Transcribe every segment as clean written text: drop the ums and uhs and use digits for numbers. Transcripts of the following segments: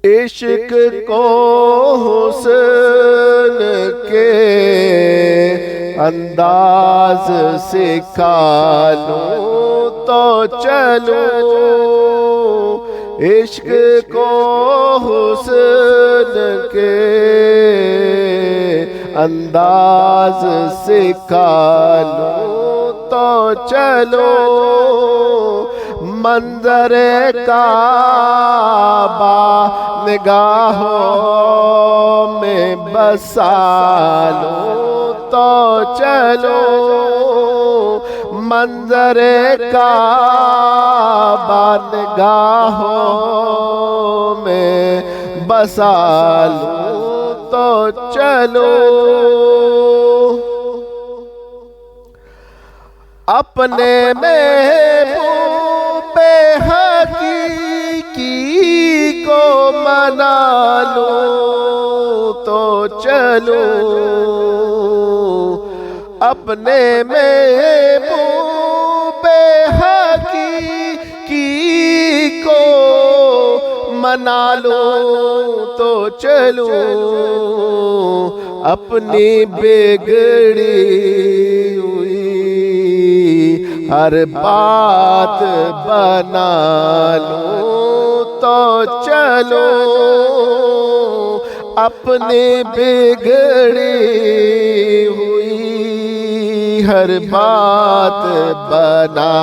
इश्क को हुस्न के अंदाज सिखा लूं तो चलूं, इश्क को हुस्न के अंदाज सिखा लूं तो चलो, मंजरे काबा निगाहों में बसा लूं तो चलो, मंजरे काबा निगाहों में बसा लूं तो चलो। अपने महबूबे हकीकी को मना लूं तो चलो, अपने महबूबे हकीकी को मना लूं तो चलो, अपनी बिगड़ी हुई हर बात बना लूं तो चलो, अपनी बिगड़ी हुई हर बात बना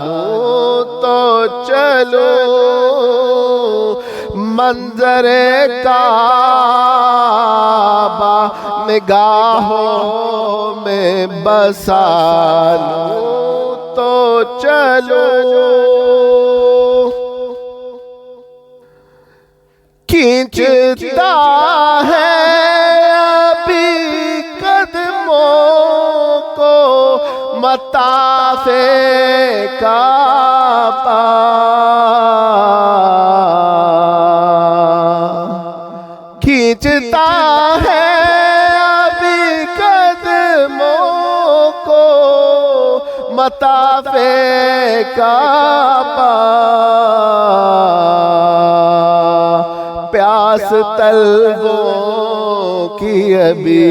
लूं तो चलो, मंजरे काबा निगाहों में बसा लूं तो चलो। खींचता है अभी कदमों को मताफ़े काबा, खींचता है अभी कदमों को मताफ़े काबा, प्यास तलबों की अभी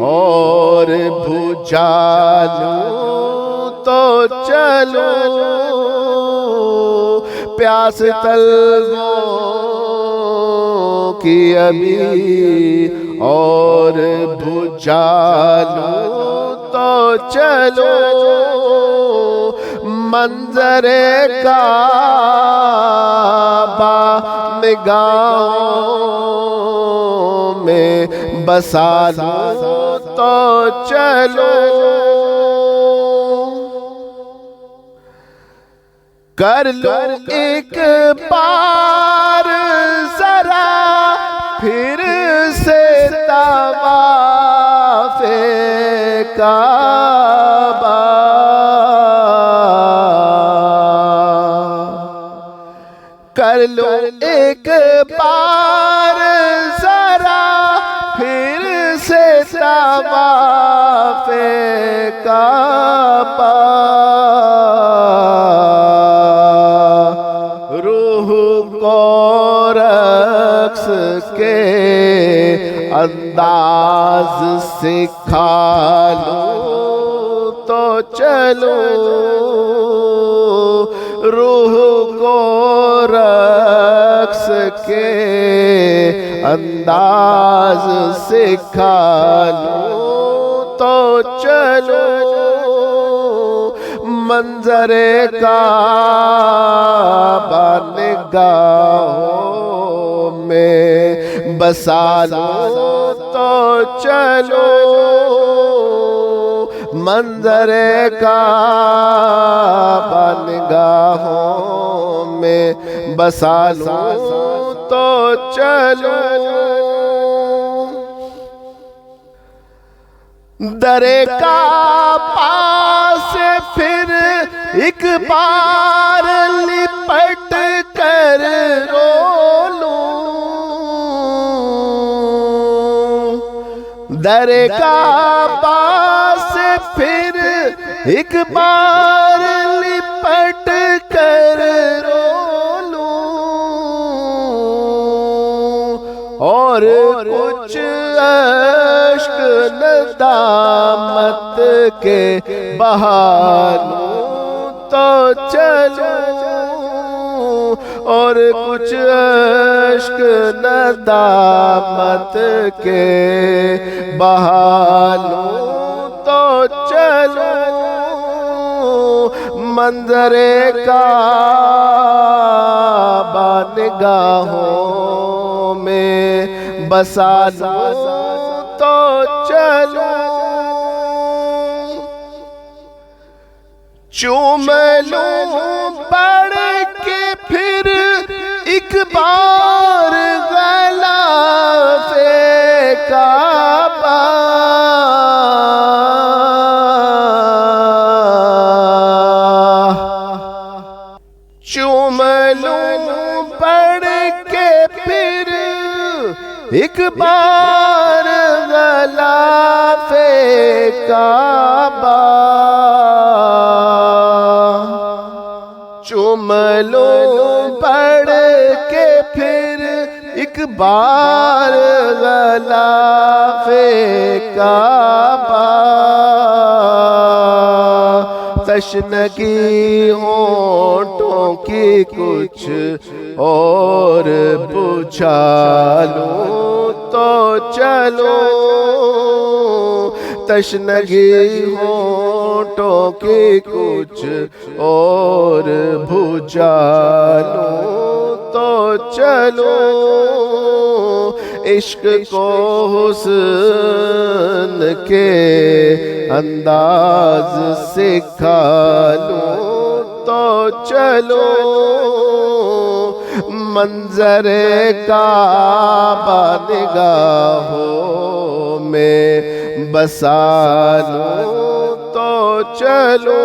और बुझा लूं तो चलो, प्यास तलबों की अभी और बुझा लूं तो चलो, मंजरे काबा निगाहों में बसा लूं तो चलो, कर लो एक बार जरा फिर से तवाफ़े काबा, कर लो एक बार जरा फिर से तवाफ़े काबा, रूह को रक्स के अंदाज सिखा लूं तो चलो, रूह को रक्स के अंदाज सिखा लूं तो चलो, मंजरे काबा निगाहों में बसा लूं तो चलो, मंजरे काबा निगाहों में बसा लूं तो चलो, दरे काबा से फिर एक बार लिपट कर रो लूं, दरे काबा से फिर एक बार लिपट कर रो लूं, और कुछ अश्क नदामत के बहानों तो चलूं, और कुछ अश्क नदामत के बहानों तो चलूं, मंजरे काबा निगाहों में बसा लूं तो चलूं, चूम लूं पढ़ के फिर एक बार गलाफे काबा, चूम लूं पढ़ के फिर एक बार गलाफे काबा, चूम लूं पढ़ के फिर एक बार गलाफे काबा, तशनगी होंठों की कुछ और बुझा लूं तो चलो, तशनगी होंठों की कुछ और बुझा लूं तो चलो, इश्क को हुस्न के अंदाज सिखा लूं तो चलो, मंजरे काबा निगाहों में बसा लूं तो चलो।